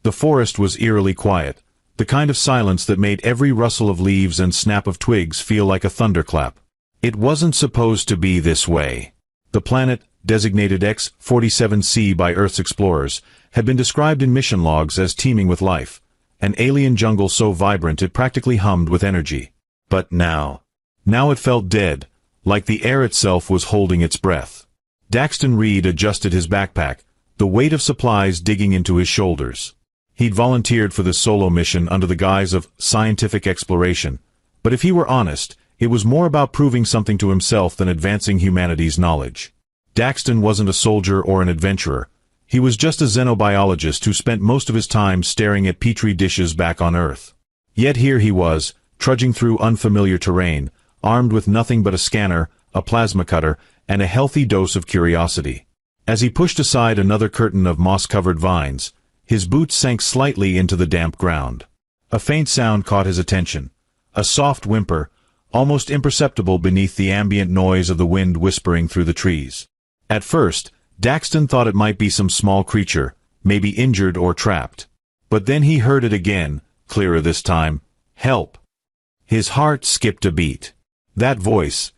The forest was eerily quiet, the kind of silence that made every rustle of leaves and snap of twigs feel like a thunderclap. It wasn't supposed to be this way. The planet, designated X-47c by Earth's explorers, had been described in mission logs as teeming with life, an alien jungle so vibrant it practically hummed with energy. But now it felt dead, like the air itself was holding its breath. Daxton Reed adjusted his backpack, the weight of supplies digging into his shoulders. He'd volunteered for this solo mission under the guise of scientific exploration, but if he were honest, it was more about proving something to himself than advancing humanity's knowledge. Daxton wasn't a soldier or an adventurer. He was just a xenobiologist who spent most of his time staring at petri dishes back on Earth. Yet here he was, trudging through unfamiliar terrain, armed with nothing but a scanner, a plasma cutter, and a healthy dose of curiosity. As he pushed aside another curtain of moss-covered vines, his boots sank slightly into the damp ground. A faint sound caught his attention. A soft whimper, almost imperceptible beneath the ambient noise of the wind whispering through the trees. At first, Daxton thought it might be some small creature, maybe injured or trapped. But then he heard it again, clearer this time. Help! His heart skipped a beat. That voice,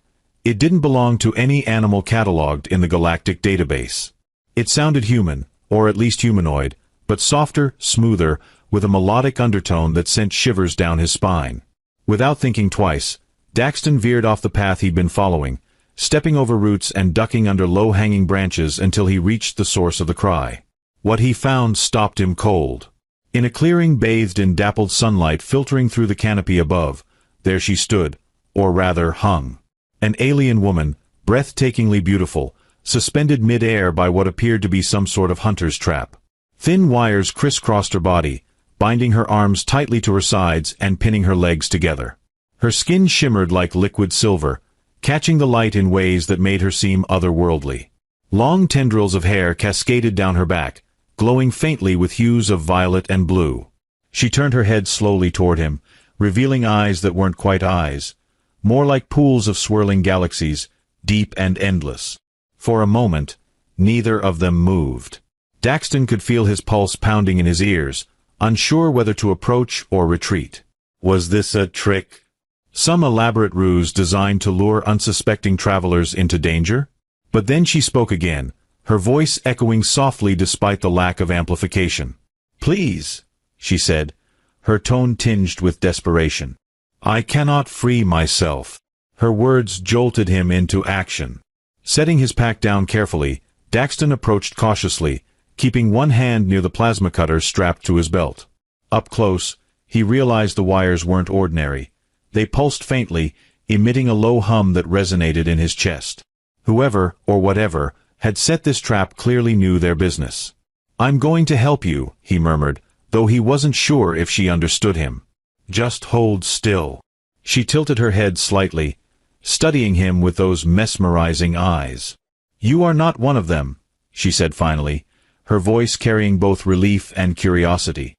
it didn't belong to any animal catalogued in the galactic database. It sounded human, or at least humanoid, but softer, smoother, with a melodic undertone that sent shivers down his spine. Without thinking twice, Daxton veered off the path he'd been following, stepping over roots and ducking under low-hanging branches until he reached the source of the cry. What he found stopped him cold. In a clearing bathed in dappled sunlight filtering through the canopy above, there she stood, or rather hung. An alien woman, breathtakingly beautiful, suspended mid-air by what appeared to be some sort of hunter's trap. Thin wires crisscrossed her body, binding her arms tightly to her sides and pinning her legs together. Her skin shimmered like liquid silver, catching the light in ways that made her seem otherworldly. Long tendrils of hair cascaded down her back, glowing faintly with hues of violet and blue. She turned her head slowly toward him, revealing eyes that weren't quite eyes, more like pools of swirling galaxies, deep and endless. For a moment, neither of them moved. Daxton could feel his pulse pounding in his ears, unsure whether to approach or retreat. Was this a trick? Some elaborate ruse designed to lure unsuspecting travelers into danger? But then she spoke again, her voice echoing softly despite the lack of amplification. "Please," she said, her tone tinged with desperation. "I cannot free myself." Her words jolted him into action. Setting his pack down carefully, Daxton approached cautiously, keeping one hand near the plasma cutter strapped to his belt. Up close, he realized the wires weren't ordinary. They pulsed faintly, emitting a low hum that resonated in his chest. Whoever, or whatever, had set this trap clearly knew their business. "I'm going to help you," he murmured, though he wasn't sure if she understood him. "Just hold still." She tilted her head slightly, studying him with those mesmerizing eyes. "You are not one of them," she said finally, her voice carrying both relief and curiosity.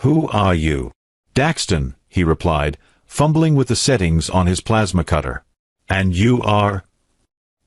"Who are you?" "Daxton," he replied, fumbling with the settings on his plasma cutter. "And you are?"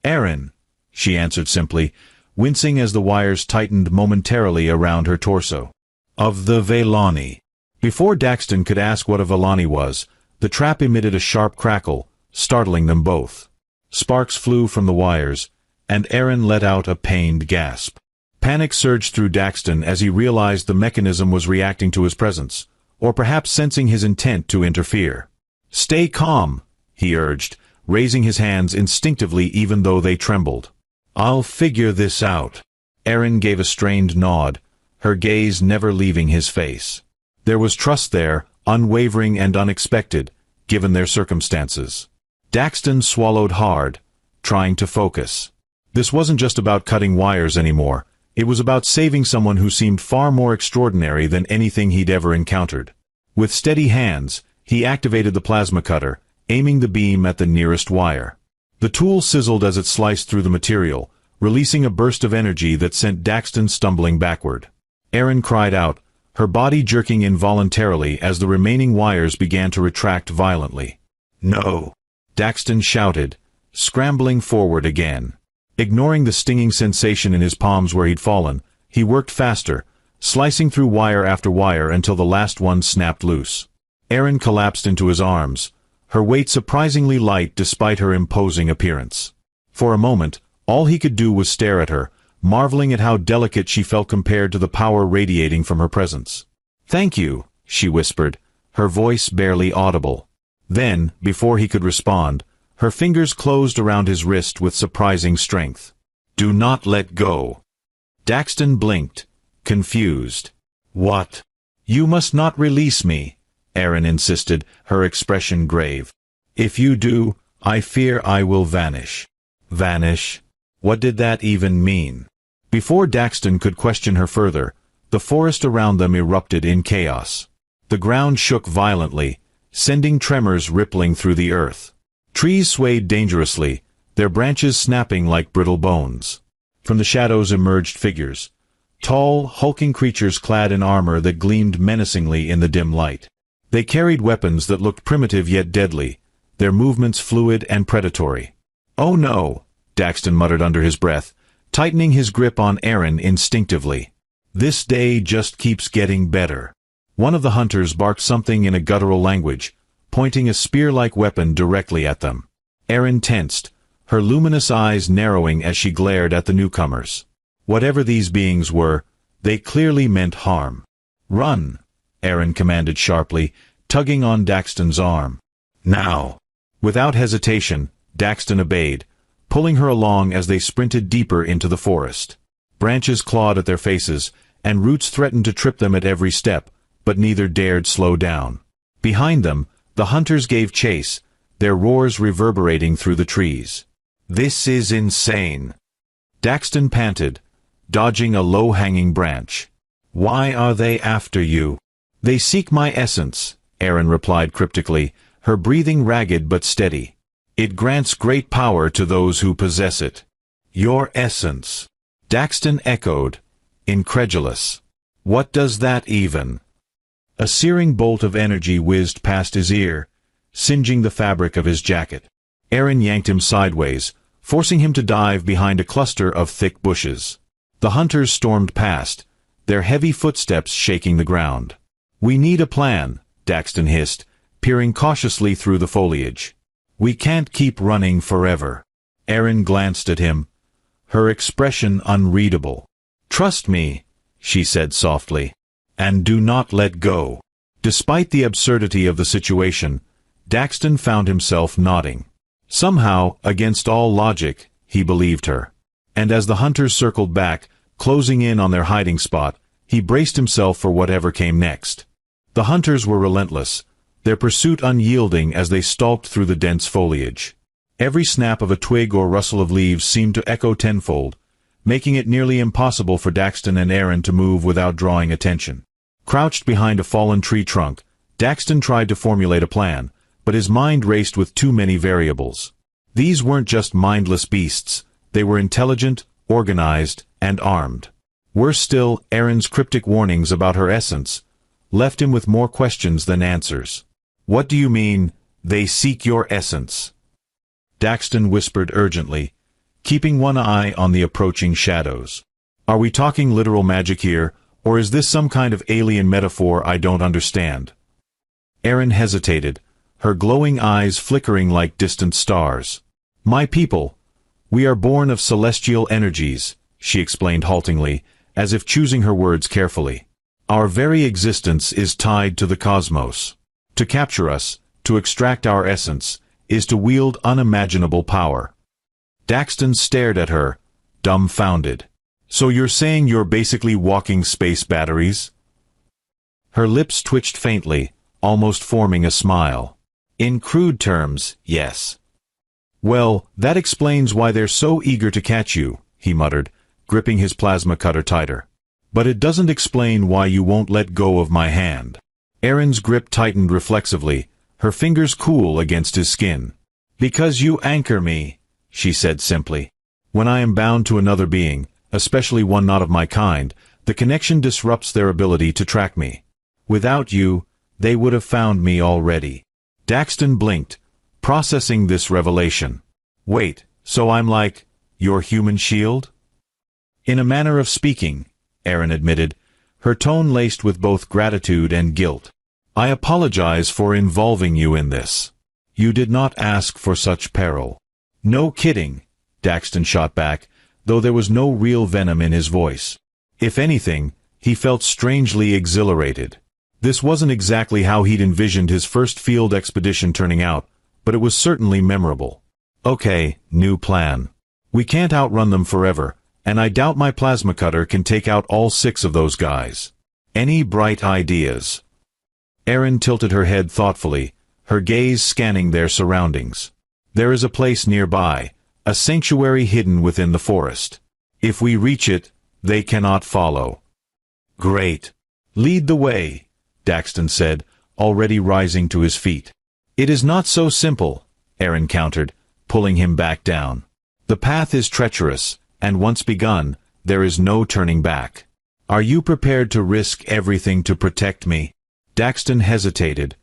"Aaron," she answered simply, wincing as the wires tightened momentarily around her torso. "Of the Velani." Before Daxton could ask what a Velani was, the trap emitted a sharp crackle, startling them both. Sparks flew from the wires, and Aaron let out a pained gasp. Panic surged through Daxton as he realized the mechanism was reacting to his presence, or perhaps sensing his intent to interfere. "Stay calm," he urged, raising his hands instinctively even though they trembled. "I'll figure this out." Aaron gave a strained nod, her gaze never leaving his face. There was trust there, unwavering and unexpected, given their circumstances. Daxton swallowed hard, trying to focus. This wasn't just about cutting wires anymore. It was about saving someone who seemed far more extraordinary than anything he'd ever encountered. With steady hands, he activated the plasma cutter, aiming the beam at the nearest wire. The tool sizzled as it sliced through the material, releasing a burst of energy that sent Daxton stumbling backward. Aaron cried out, her body jerking involuntarily as the remaining wires began to retract violently. "No!" Daxton shouted, scrambling forward again. Ignoring the stinging sensation in his palms where he'd fallen, he worked faster, slicing through wire after wire until the last one snapped loose. Erin collapsed into his arms, her weight surprisingly light despite her imposing appearance. For a moment, all he could do was stare at her, marveling at how delicate she felt compared to the power radiating from her presence. "Thank you," she whispered, her voice barely audible. Then, before he could respond, her fingers closed around his wrist with surprising strength. "Do not let go." Daxton blinked, confused. "What?" "You must not release me," Erin insisted, her expression grave. "If you do, I fear I will vanish." Vanish? What did that even mean? Before Daxton could question her further, the forest around them erupted in chaos. The ground shook violently, sending tremors rippling through the earth. Trees swayed dangerously, their branches snapping like brittle bones. From the shadows emerged figures, tall, hulking creatures clad in armor that gleamed menacingly in the dim light. They carried weapons that looked primitive yet deadly, their movements fluid and predatory. "Oh no," Daxton muttered under his breath, tightening his grip on Erin instinctively. "This day just keeps getting better." One of the hunters barked something in a guttural language, pointing a spear-like weapon directly at them. Erin tensed, her luminous eyes narrowing as she glared at the newcomers. Whatever these beings were, they clearly meant harm. "Run," Erin commanded sharply, tugging on Daxton's arm. "Now." Without hesitation, Daxton obeyed, pulling her along as they sprinted deeper into the forest. Branches clawed at their faces, and roots threatened to trip them at every step, but neither dared slow down. Behind them, the hunters gave chase, their roars reverberating through the trees. "This is insane," Daxton panted, dodging a low-hanging branch. "Why are they after you?" "They seek my essence," Erin replied cryptically, her breathing ragged but steady. "It grants great power to those who possess it." "Your essence," Daxton echoed, incredulous. "What does that even—" A searing bolt of energy whizzed past his ear, singeing the fabric of his jacket. Erin yanked him sideways, forcing him to dive behind a cluster of thick bushes. The hunters stormed past, their heavy footsteps shaking the ground. "We need a plan," Daxton hissed, peering cautiously through the foliage. "We can't keep running forever." Erin glanced at him, her expression unreadable. "Trust me," she said softly, "and do not let go." Despite the absurdity of the situation, Daxton found himself nodding. Somehow, against all logic, he believed her. And as the hunters circled back, closing in on their hiding spot, he braced himself for whatever came next. The hunters were relentless, their pursuit unyielding as they stalked through the dense foliage. Every snap of a twig or rustle of leaves seemed to echo tenfold, making it nearly impossible for Daxton and Erin to move without drawing attention. Crouched behind a fallen tree trunk, Daxton tried to formulate a plan, but his mind raced with too many variables. These weren't just mindless beasts, they were intelligent, organized, and armed. Worse still, Erin's cryptic warnings about her essence left him with more questions than answers. "What do you mean, they seek your essence?" Daxton whispered urgently, keeping one eye on the approaching shadows. "Are we talking literal magic here, or is this some kind of alien metaphor I don't understand?" Erin hesitated, her glowing eyes flickering like distant stars. "My people, we are born of celestial energies," she explained haltingly, as if choosing her words carefully. "Our very existence is tied to the cosmos. To capture us, to extract our essence, is to wield unimaginable power." Daxton stared at her, dumbfounded. "So you're saying you're basically walking space batteries?" Her lips twitched faintly, almost forming a smile. "In crude terms, yes." "Well, that explains why they're so eager to catch you," he muttered, gripping his plasma cutter tighter. "But it doesn't explain why you won't let go of my hand." Erin's grip tightened reflexively, her fingers cool against his skin. "Because you anchor me," she said simply. "When I am bound to another being, especially one not of my kind, the connection disrupts their ability to track me. Without you, they would have found me already." Daxton blinked, processing this revelation. "Wait, so I'm your human shield?" "In a manner of speaking," Erin admitted, her tone laced with both gratitude and guilt. "I apologize for involving you in this. You did not ask for such peril." "No kidding," Daxton shot back, though there was no real venom in his voice. If anything, he felt strangely exhilarated. This wasn't exactly how he'd envisioned his first field expedition turning out, but it was certainly memorable. "Okay, new plan. We can't outrun them forever, and I doubt my plasma cutter can take out all 6 of those guys. Any bright ideas?" Erin tilted her head thoughtfully, her gaze scanning their surroundings. "There is a place nearby, a sanctuary hidden within the forest. If we reach it, they cannot follow." "Great. Lead the way," Daxton said, already rising to his feet. "It is not so simple," Erin countered, pulling him back down. "The path is treacherous, and once begun, there is no turning back. Are you prepared to risk everything to protect me?" Daxton hesitated,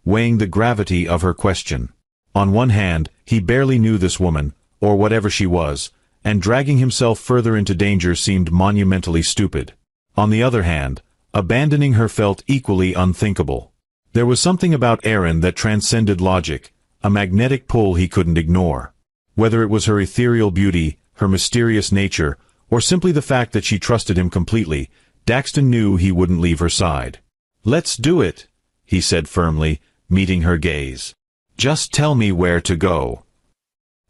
weighing the gravity of her question. On one hand, he barely knew this woman, or whatever she was, and dragging himself further into danger seemed monumentally stupid. On the other hand, abandoning her felt equally unthinkable. There was something about Erin that transcended logic, a magnetic pull he couldn't ignore. Whether it was her ethereal beauty, her mysterious nature, or simply the fact that she trusted him completely, Daxton knew he wouldn't leave her side. "Let's do it," he said firmly, meeting her gaze. "Just tell me where to go."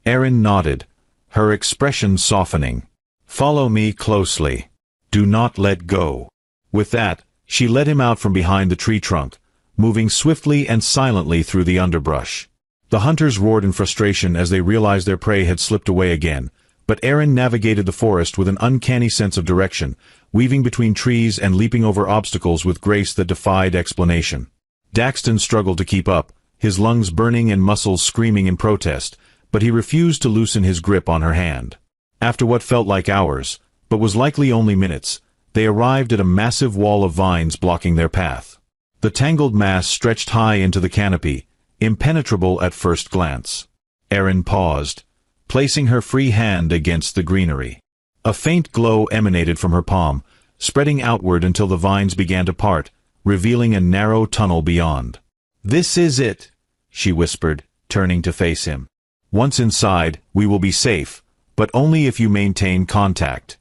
Erin nodded, her expression softening. "Follow me closely. Do not let go." With that, she led him out from behind the tree trunk, moving swiftly and silently through the underbrush. The hunters roared in frustration as they realized their prey had slipped away again, but Erin navigated the forest with an uncanny sense of direction, weaving between trees and leaping over obstacles with grace that defied explanation. Daxton struggled to keep up, his lungs burning and muscles screaming in protest, but he refused to loosen his grip on her hand. After what felt like hours, but was likely only minutes, they arrived at a massive wall of vines blocking their path. The tangled mass stretched high into the canopy, impenetrable at first glance. Erin paused, placing her free hand against the greenery. A faint glow emanated from her palm, spreading outward until the vines began to part, revealing a narrow tunnel beyond. "This is it," she whispered, turning to face him. "Once inside, we will be safe, but only if you maintain contact."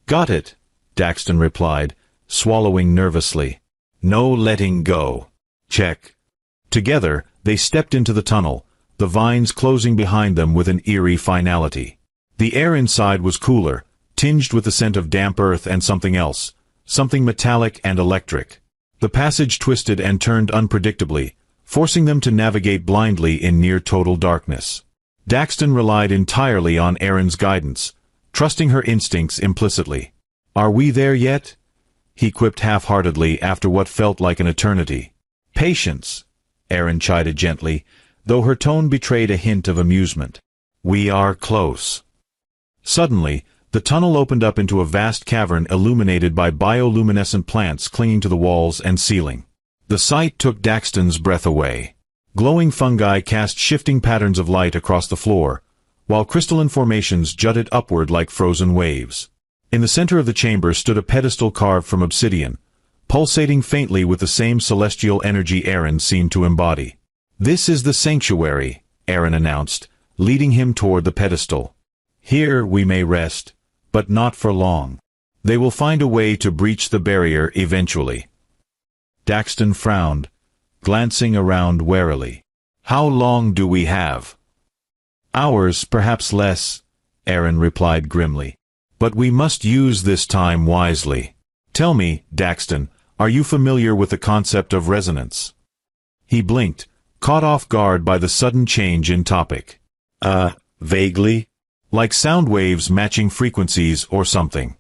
"Got it," Daxton replied, swallowing nervously. "No letting go." "Check." Together, they stepped into the tunnel, the vines closing behind them with an eerie finality. The air inside was cooler, tinged with the scent of damp earth and something else, something metallic and electric. The passage twisted and turned unpredictably, forcing them to navigate blindly in near-total darkness. Daxton relied entirely on Erin's guidance, trusting her instincts implicitly. "Are we there yet?" he quipped half-heartedly after what felt like an eternity. "Patience," Erin chided gently, though her tone betrayed a hint of amusement. "We are close." Suddenly, the tunnel opened up into a vast cavern illuminated by bioluminescent plants clinging to the walls and ceiling. The sight took Daxton's breath away. Glowing fungi cast shifting patterns of light across the floor, while crystalline formations jutted upward like frozen waves. In the center of the chamber stood a pedestal carved from obsidian, pulsating faintly with the same celestial energy Erin seemed to embody. "This is the sanctuary," Erin announced, leading him toward the pedestal. "Here we may rest, but not for long. They will find a way to breach the barrier eventually." Daxton frowned, glancing around warily. "How long do we have?" "Hours, perhaps less," Erin replied grimly. "But we must use this time wisely. Tell me, Daxton, are you familiar with the concept of resonance?" He blinked, caught off guard by the sudden change in topic. Vaguely. Like sound waves matching frequencies or something."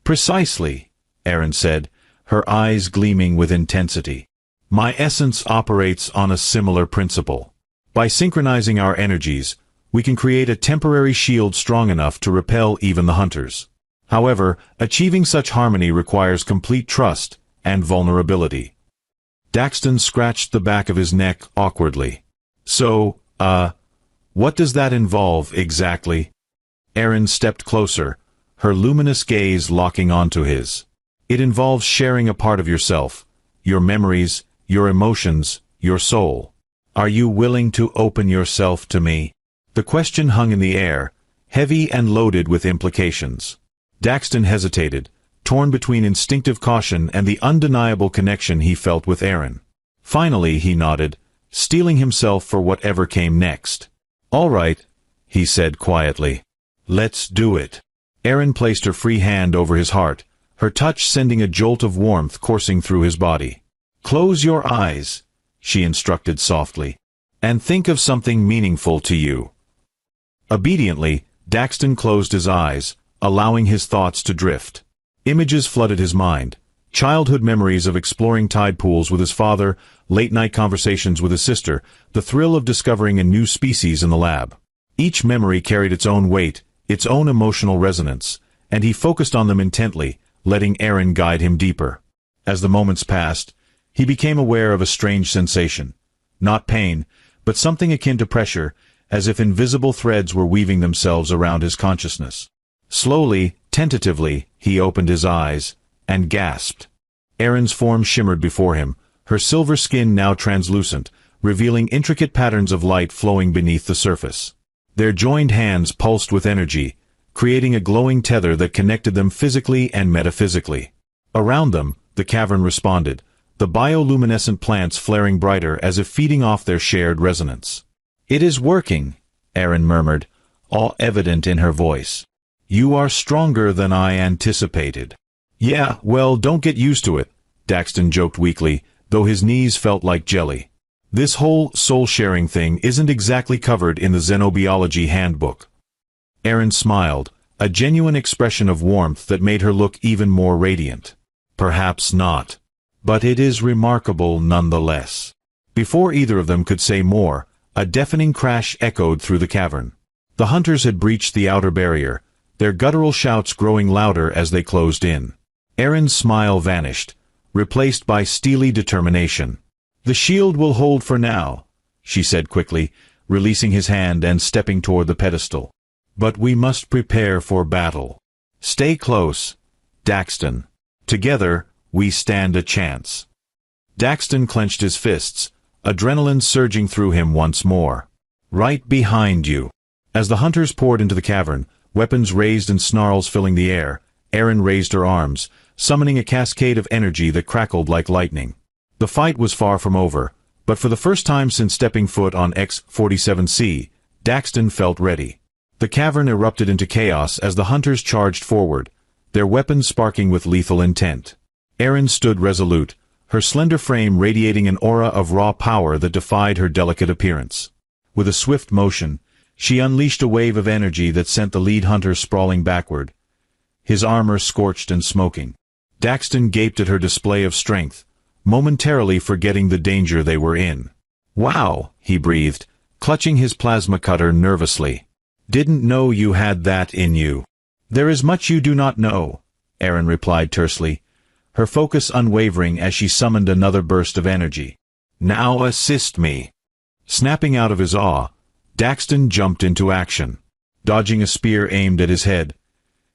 "Precisely," Erin said, her eyes gleaming with intensity. "My essence operates on a similar principle. By synchronizing our energies, we can create a temporary shield strong enough to repel even the hunters. However, achieving such harmony requires complete trust and vulnerability." Daxton scratched the back of his neck awkwardly. "So, what does that involve exactly?" Erin stepped closer, her luminous gaze locking onto his. It involves sharing a part of yourself, your memories, your emotions, your soul. Are you willing to open yourself to me? The question hung in the air, heavy and loaded with implications. Daxton hesitated, torn between instinctive caution and the undeniable connection he felt with Aaron. Finally he nodded, steeling himself for whatever came next. "All right," he said quietly. "Let's do it." Aaron placed her free hand over his heart, her touch sending a jolt of warmth coursing through his body. "Close your eyes," she instructed softly, "and think of something meaningful to you." Obediently, Daxton closed his eyes, allowing his thoughts to drift. Images flooded his mind. Childhood memories of exploring tide pools with his father, late-night conversations with his sister, the thrill of discovering a new species in the lab. Each memory carried its own weight, its own emotional resonance, and he focused on them intently, letting Aaron guide him deeper. As the moments passed, he became aware of a strange sensation. Not pain, but something akin to pressure, as if invisible threads were weaving themselves around his consciousness. Slowly, tentatively, he opened his eyes, and gasped. Erin's form shimmered before him, her silver skin now translucent, revealing intricate patterns of light flowing beneath the surface. Their joined hands pulsed with energy, creating a glowing tether that connected them physically and metaphysically. Around them, the cavern responded, the bioluminescent plants flaring brighter as if feeding off their shared resonance. "It is working," Erin murmured, all evident in her voice. "You are stronger than I anticipated." "Yeah, well, don't get used to it," Daxton joked weakly, though his knees felt like jelly. "This whole soul-sharing thing isn't exactly covered in the Xenobiology handbook." Erin smiled, a genuine expression of warmth that made her look even more radiant. "Perhaps not. But it is remarkable nonetheless." Before either of them could say more, a deafening crash echoed through the cavern. The hunters had breached the outer barrier, their guttural shouts growing louder as they closed in. Erin's smile vanished, replaced by steely determination. "The shield will hold for now," she said quickly, releasing his hand and stepping toward the pedestal. "But we must prepare for battle. Stay close, Daxton. Together, we stand a chance." Daxton clenched his fists, adrenaline surging through him once more. "Right behind you." As the hunters poured into the cavern, weapons raised and snarls filling the air, Erin raised her arms, summoning a cascade of energy that crackled like lightning. The fight was far from over, but for the first time since stepping foot on X-47C, Daxton felt ready. The cavern erupted into chaos as the hunters charged forward, their weapons sparking with lethal intent. Erin stood resolute, her slender frame radiating an aura of raw power that defied her delicate appearance. With a swift motion, she unleashed a wave of energy that sent the lead hunter sprawling backward, his armor scorched and smoking. Daxton gaped at her display of strength, momentarily forgetting the danger they were in. "Wow," he breathed, clutching his plasma cutter nervously. "Didn't know you had that in you." "There is much you do not know," Erin replied tersely, her focus unwavering as she summoned another burst of energy. "Now assist me." Snapping out of his awe, Daxton jumped into action. Dodging a spear aimed at his head,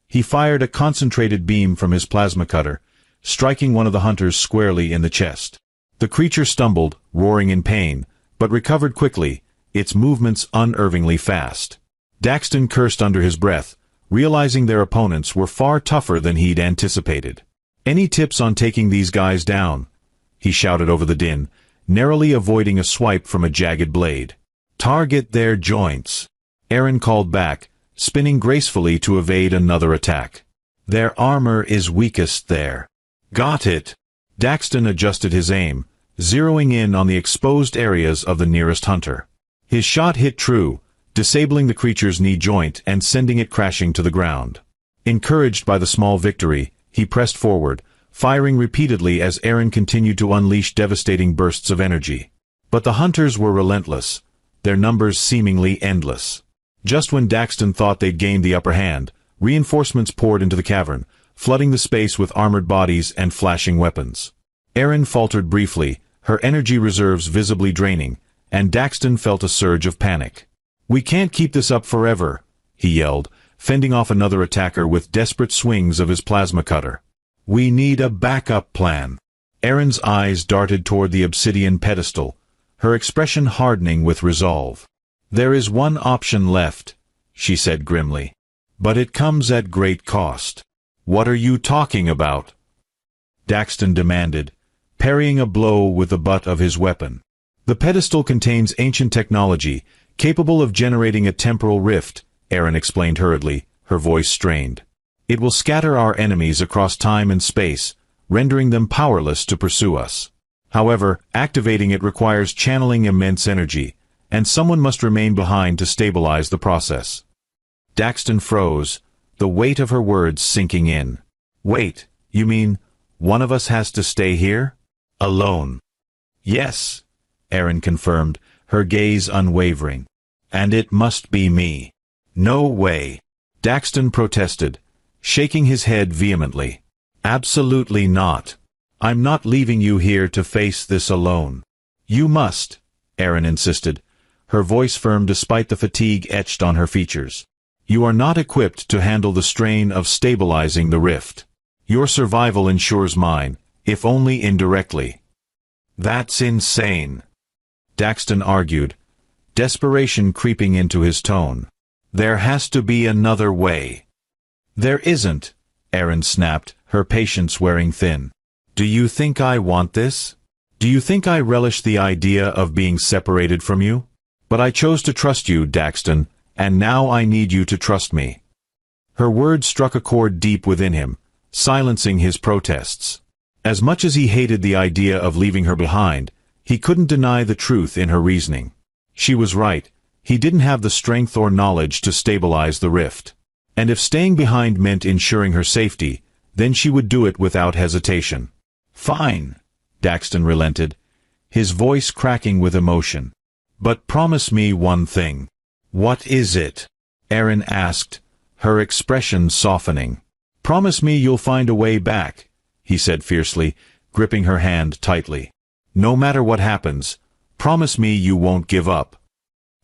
he fired a concentrated beam from his plasma cutter, striking one of the hunters squarely in the chest. The creature stumbled, roaring in pain, but recovered quickly, its movements unervingly fast. Daxton cursed under his breath, realizing their opponents were far tougher than he'd anticipated. "Any tips on taking these guys down?" he shouted over the din, narrowly avoiding a swipe from a jagged blade. "Target their joints," Erin called back, spinning gracefully to evade another attack. "Their armor is weakest there." "Got it." Daxton adjusted his aim, zeroing in on the exposed areas of the nearest hunter. His shot hit true, disabling the creature's knee joint and sending it crashing to the ground. Encouraged by the small victory, he pressed forward, firing repeatedly as Erin continued to unleash devastating bursts of energy. But the hunters were relentless, their numbers seemingly endless. Just when Daxton thought they'd gained the upper hand, reinforcements poured into the cavern, flooding the space with armored bodies and flashing weapons. Erin faltered briefly, her energy reserves visibly draining, and Daxton felt a surge of panic. "We can't keep this up forever," he yelled, fending off another attacker with desperate swings of his plasma cutter. We need a backup plan. Erin's eyes darted toward the obsidian pedestal, her expression hardening with resolve. There is one option left, she said grimly. But it comes at great cost. What are you talking about? Daxton demanded, parrying a blow with the butt of his weapon. The pedestal contains ancient technology, capable of generating a temporal rift, Erin explained hurriedly, her voice strained. It will scatter our enemies across time and space, rendering them powerless to pursue us. However, activating it requires channeling immense energy, and someone must remain behind to stabilize the process. Daxton froze, the weight of her words sinking in. Wait, you mean, one of us has to stay here? Alone? Yes, Erin confirmed, her gaze unwavering. And it must be me. No way. Daxton protested, shaking his head vehemently. Absolutely not. I'm not leaving you here to face this alone. You must, Erin insisted, her voice firm despite the fatigue etched on her features. You are not equipped to handle the strain of stabilizing the rift. Your survival ensures mine, if only indirectly. That's insane, Daxton argued, desperation creeping into his tone. There has to be another way. There isn't, Erin snapped, her patience wearing thin. Do you think I want this? Do you think I relish the idea of being separated from you? But I chose to trust you, Daxton, and now I need you to trust me. Her words struck a chord deep within him, silencing his protests. As much as he hated the idea of leaving her behind, he couldn't deny the truth in her reasoning. She was right, he didn't have the strength or knowledge to stabilize the rift. And if staying behind meant ensuring her safety, then she would do it without hesitation. Fine, Daxton relented, his voice cracking with emotion. But promise me one thing. What is it? Erin asked, her expression softening. Promise me you'll find a way back, he said fiercely, gripping her hand tightly. No matter what happens, promise me you won't give up.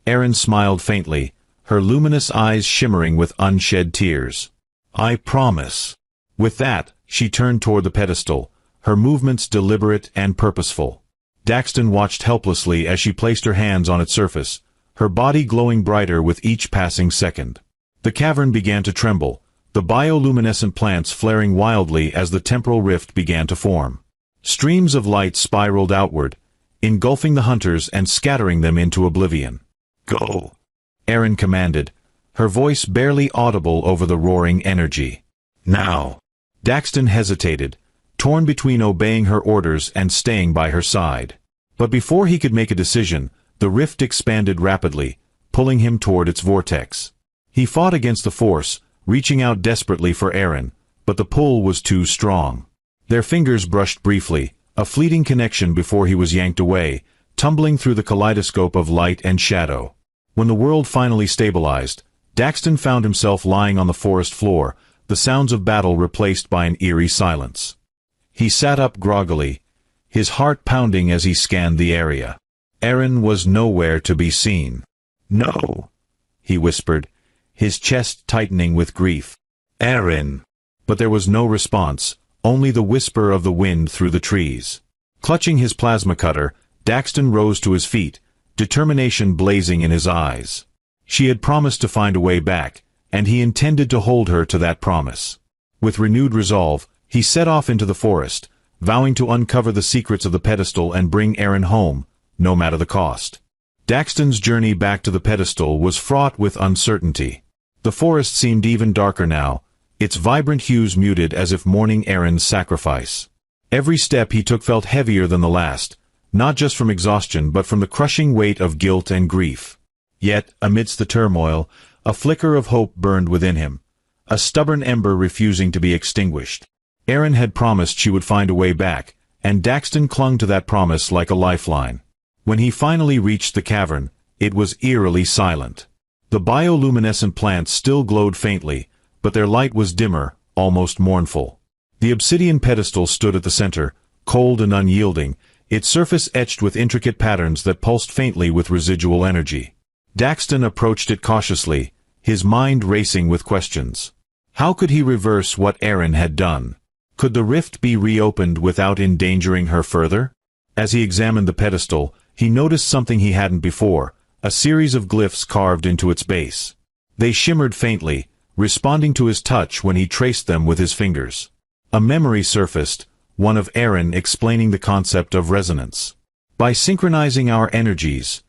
Erin smiled faintly, her luminous eyes shimmering with unshed tears. I promise. With that, she turned toward the pedestal, her movements deliberate and purposeful. Daxton watched helplessly as she placed her hands on its surface, her body glowing brighter with each passing second. The cavern began to tremble, the bioluminescent plants flaring wildly as the temporal rift began to form. Streams of light spiraled outward, engulfing the hunters and scattering them into oblivion. Go, Erin commanded, her voice barely audible over the roaring energy. Now. Daxton hesitated, torn between obeying her orders and staying by her side. But before he could make a decision, the rift expanded rapidly, pulling him toward its vortex. He fought against the force, reaching out desperately for Erin, but the pull was too strong. Their fingers brushed briefly, a fleeting connection before he was yanked away, tumbling through the kaleidoscope of light and shadow. When the world finally stabilized, Daxton found himself lying on the forest floor, the sounds of battle replaced by an eerie silence. He sat up groggily, his heart pounding as he scanned the area. Erin was nowhere to be seen. No, he whispered, his chest tightening with grief. Erin. But there was no response, only the whisper of the wind through the trees. Clutching his plasma cutter, Daxton rose to his feet, determination blazing in his eyes. She had promised to find a way back, and he intended to hold her to that promise. With renewed resolve, he set off into the forest, vowing to uncover the secrets of the pedestal and bring Erin home, no matter the cost. Daxton's journey back to the pedestal was fraught with uncertainty. The forest seemed even darker now, its vibrant hues muted as if mourning Erin's sacrifice. Every step he took felt heavier than the last, not just from exhaustion but from the crushing weight of guilt and grief. Yet, amidst the turmoil, a flicker of hope burned within him, a stubborn ember refusing to be extinguished. Erin had promised she would find a way back, and Daxton clung to that promise like a lifeline. When he finally reached the cavern, it was eerily silent. The bioluminescent plants still glowed faintly, but their light was dimmer, almost mournful. The obsidian pedestal stood at the center, cold and unyielding, its surface etched with intricate patterns that pulsed faintly with residual energy. Daxton approached it cautiously, his mind racing with questions. How could he reverse what Erin had done? Could the rift be reopened without endangering her further? As he examined the pedestal, he noticed something he hadn't before, a series of glyphs carved into its base. They shimmered faintly, responding to his touch when he traced them with his fingers. A memory surfaced, one of Erin explaining the concept of resonance. By synchronizing our energies,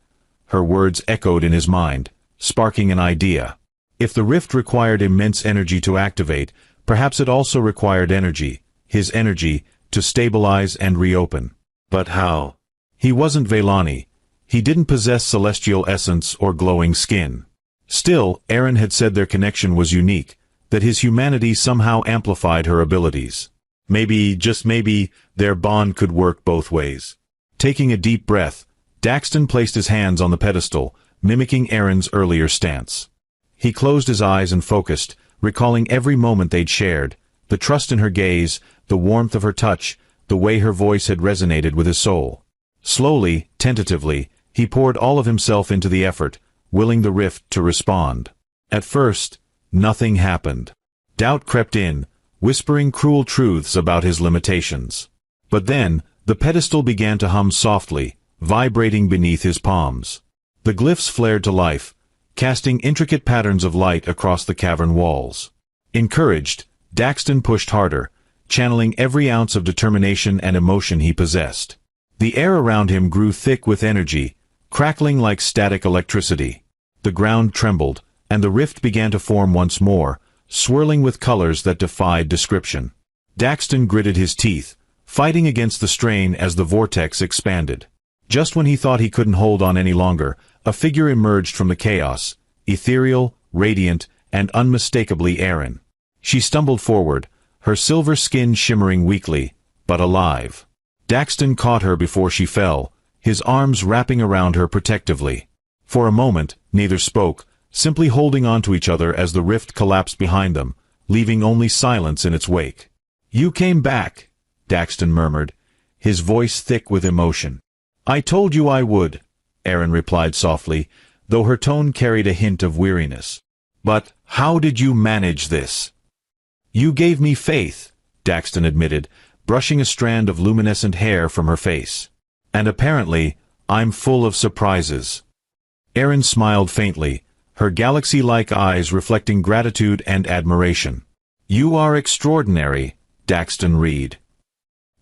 her words echoed in his mind, sparking an idea. If the rift required immense energy to activate, perhaps it also required energy, his energy, to stabilize and reopen. But how? He wasn't Vailani. He didn't possess celestial essence or glowing skin. Still, Erin had said their connection was unique, that his humanity somehow amplified her abilities. Maybe, just maybe, their bond could work both ways. Taking a deep breath, Daxton placed his hands on the pedestal, mimicking Erin's earlier stance. He closed his eyes and focused, recalling every moment they'd shared, the trust in her gaze, the warmth of her touch, the way her voice had resonated with his soul. Slowly, tentatively, he poured all of himself into the effort, willing the rift to respond. At first, nothing happened. Doubt crept in, whispering cruel truths about his limitations. But then, the pedestal began to hum softly, vibrating beneath his palms. The glyphs flared to life, casting intricate patterns of light across the cavern walls. Encouraged, Daxton pushed harder, channeling every ounce of determination and emotion he possessed. The air around him grew thick with energy, crackling like static electricity. The ground trembled, and the rift began to form once more, swirling with colors that defied description. Daxton gritted his teeth, fighting against the strain as the vortex expanded. Just when he thought he couldn't hold on any longer, a figure emerged from the chaos, ethereal, radiant, and unmistakably Erin. She stumbled forward, her silver skin shimmering weakly, but alive. Daxton caught her before she fell, his arms wrapping around her protectively. For a moment, neither spoke, simply holding on to each other as the rift collapsed behind them, leaving only silence in its wake. "You came back," Daxton murmured, his voice thick with emotion. "I told you I would," Erin replied softly, though her tone carried a hint of weariness. "But how did you manage this?" "You gave me faith," Daxton admitted, brushing a strand of luminescent hair from her face. "And apparently, I'm full of surprises." Erin smiled faintly, her galaxy-like eyes reflecting gratitude and admiration. "You are extraordinary, Daxton Reed."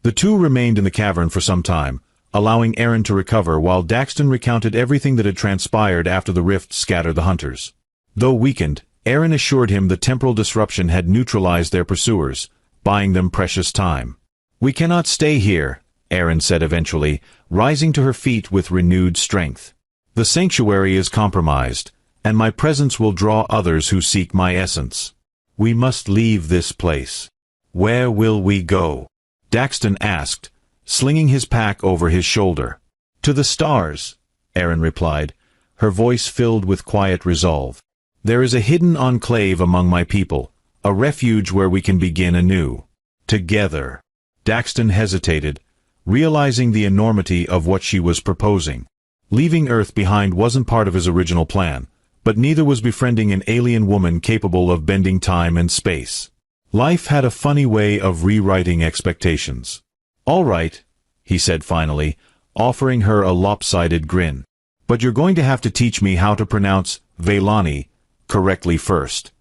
The two remained in the cavern for some time, allowing Erin to recover while Daxton recounted everything that had transpired after the rift scattered the hunters. Though weakened, Erin assured him the temporal disruption had neutralized their pursuers, buying them precious time. "We cannot stay here," Erin said eventually, rising to her feet with renewed strength. "The sanctuary is compromised, and my presence will draw others who seek my essence. We must leave this place." "Where will we go?" Daxton asked, slinging his pack over his shoulder. "To the stars," Erin replied, her voice filled with quiet resolve. "There is a hidden enclave among my people, a refuge where we can begin anew. Together." Daxton hesitated, realizing the enormity of what she was proposing. Leaving Earth behind wasn't part of his original plan, but neither was befriending an alien woman capable of bending time and space. Life had a funny way of rewriting expectations. "All right," he said finally, offering her a lopsided grin. "But you're going to have to teach me how to pronounce Vailani correctly first."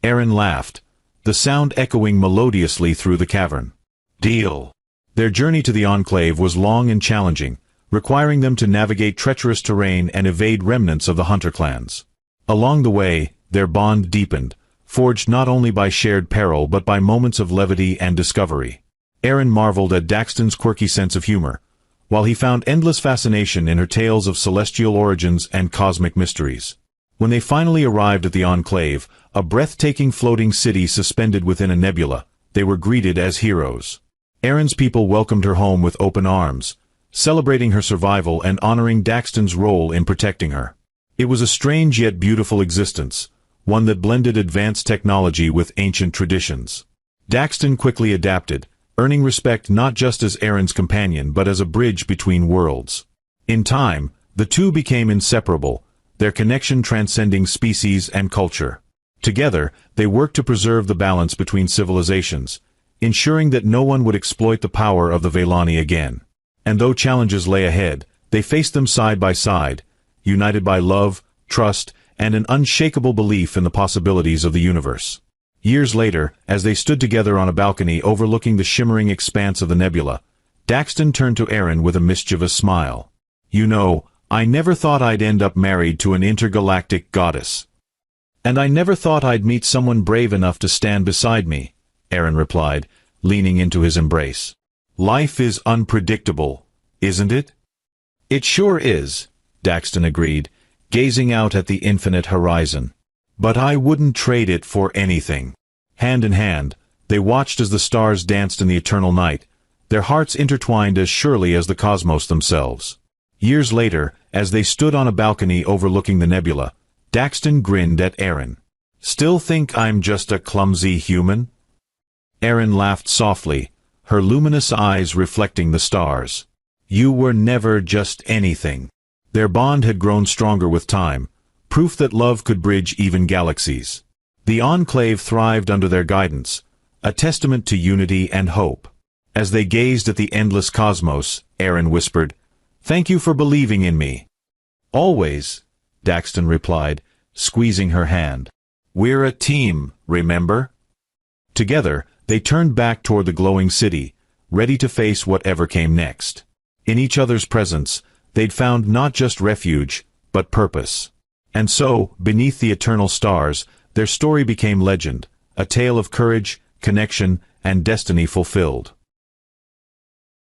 Erin laughed, the sound echoing melodiously through the cavern. "Deal." Their journey to the Enclave was long and challenging, requiring them to navigate treacherous terrain and evade remnants of the hunter clans. Along the way, their bond deepened, forged not only by shared peril but by moments of levity and discovery. Erin marveled at Daxton's quirky sense of humor, while he found endless fascination in her tales of celestial origins and cosmic mysteries. When they finally arrived at the Enclave, a breathtaking floating city suspended within a nebula, they were greeted as heroes. Erin's people welcomed her home with open arms, celebrating her survival and honoring Daxton's role in protecting her. It was a strange yet beautiful existence, one that blended advanced technology with ancient traditions. Daxton quickly adapted, earning respect not just as Erin's companion but as a bridge between worlds. In time, the two became inseparable, their connection transcending species and culture. Together, they worked to preserve the balance between civilizations, ensuring that no one would exploit the power of the Velani again. And though challenges lay ahead, they faced them side by side, united by love, trust, and an unshakable belief in the possibilities of the universe. Years later, as they stood together on a balcony overlooking the shimmering expanse of the nebula, Daxton turned to Aaron with a mischievous smile. "You know, I never thought I'd end up married to an intergalactic goddess. And I never thought I'd meet someone brave enough to stand beside me," Aaron replied, leaning into his embrace. "Life is unpredictable, isn't it?" "It sure is," Daxton agreed, gazing out at the infinite horizon. "But I wouldn't trade it for anything." Hand in hand, they watched as the stars danced in the eternal night, their hearts intertwined as surely as the cosmos themselves. Years later, as they stood on a balcony overlooking the nebula, Daxton grinned at Aaron. "Still think I'm just a clumsy human?" Aaron laughed softly, her luminous eyes reflecting the stars. "You were never just anything." Their bond had grown stronger with time, proof that love could bridge even galaxies. The Enclave thrived under their guidance, a testament to unity and hope. As they gazed at the endless cosmos, Aaron whispered, "Thank you for believing in me." "Always," Daxton replied, squeezing her hand. "We're a team, remember?" Together, they turned back toward the glowing city, ready to face whatever came next. In each other's presence, they'd found not just refuge, but purpose. And so, beneath the eternal stars, their story became legend, a tale of courage, connection, and destiny fulfilled.